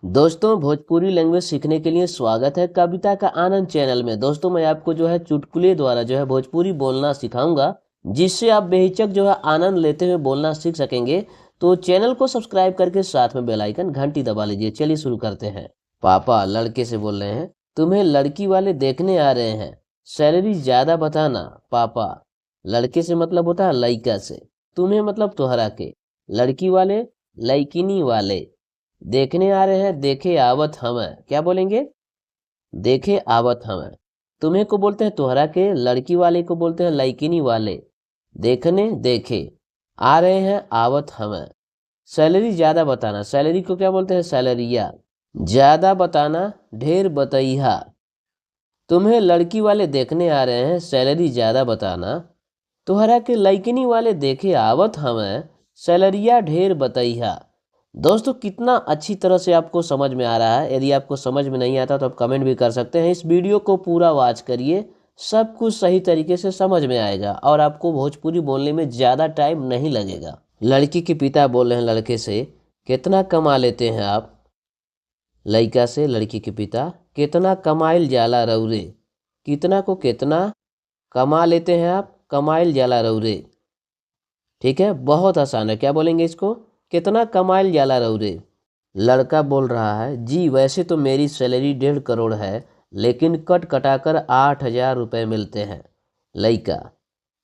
दोस्तों भोजपुरी लैंग्वेज सीखने के लिए स्वागत है कविता का आनंद चैनल में। दोस्तों मैं आपको चुटकुले द्वारा भोजपुरी बोलना सिखाऊंगा, जिससे आप बेहिचक आनंद लेते हुए बोलना सीख सकेंगे। तो चैनल को सब्सक्राइब करके साथ में बेल आइकन घंटी दबा लीजिए। चलिए शुरू करते हैं। पापा लड़के से बोल रहे हैं, तुम्हें लड़की वाले देखने आ रहे हैं, सैलरी ज्यादा बताना। पापा, लड़के से मतलब होता है लड़का से, तुम्हें मतलब तोहरा के, लड़की वाले लड़किनी वाले देखने आ रहे हैं, देखे आवत हमें। क्या बोलेंगे? देखे आवत हमें। तुम्हें को बोलते हैं तोहरा के, लड़की वाले को बोलते हैं लड़किनी वाले। देखने देखे, आ रहे हैं आवत हमें। सैलरी ज्यादा बताना, सैलरी को क्या बोलते हैं? सैलरिया। ज्यादा बताना, ढेर बतैहा। तुम्हें लड़की वाले देखने आ रहे हैं, सैलरी ज्यादा बताना। तोहरा के लड़किनी वाले देखे आवत हमें, सैलरिया ढेर बतैहा। दोस्तों कितना अच्छी तरह से आपको समझ में आ रहा है। यदि आपको समझ में नहीं आता तो आप कमेंट भी कर सकते हैं। इस वीडियो को पूरा वॉच करिए, सब कुछ सही तरीके से समझ में आएगा और आपको भोजपुरी बोलने में ज़्यादा टाइम नहीं लगेगा। लड़की के पिता बोल रहे हैं लड़के से, कितना कमा लेते हैं आप? लड़का से लड़की के पिता, कितना कमाइल जाला रौरे। कितना को कितना कमा लेते हैं आप, कमाइल जाला रौरे। ठीक है, बहुत आसान है। क्या बोलेंगे इसको? कितना कमाइल जाला रौरे। लड़का बोल रहा है, जी वैसे तो मेरी सैलरी 1.5 करोड़ है, लेकिन कट कटाकर 8,000 रुपये मिलते हैं। लड़का,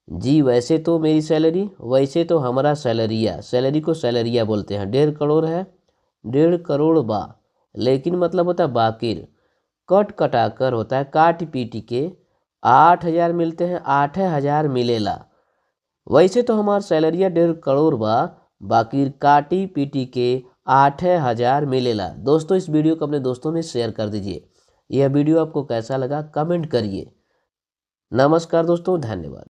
जी वैसे तो मेरी सैलरी, वैसे तो हमारा सैलरिया, सैलरी को सैलरिया बोलते हैं। 1.5 करोड़ है, 1.5 करोड़ बा, लेकिन मतलब होता है बाकिर। कट कटाकर होता है काट पीट के, 8,000 मिलते हैं, 8,000 मिलेला। वैसे तो हमार सैलरिया 1.5 करोड़ बा, बाकी काटी पीटी के 8,000 मिलेला। दोस्तों इस वीडियो को अपने दोस्तों में शेयर कर दीजिए। यह वीडियो आपको कैसा लगा कमेंट करिए। नमस्कार दोस्तों, धन्यवाद।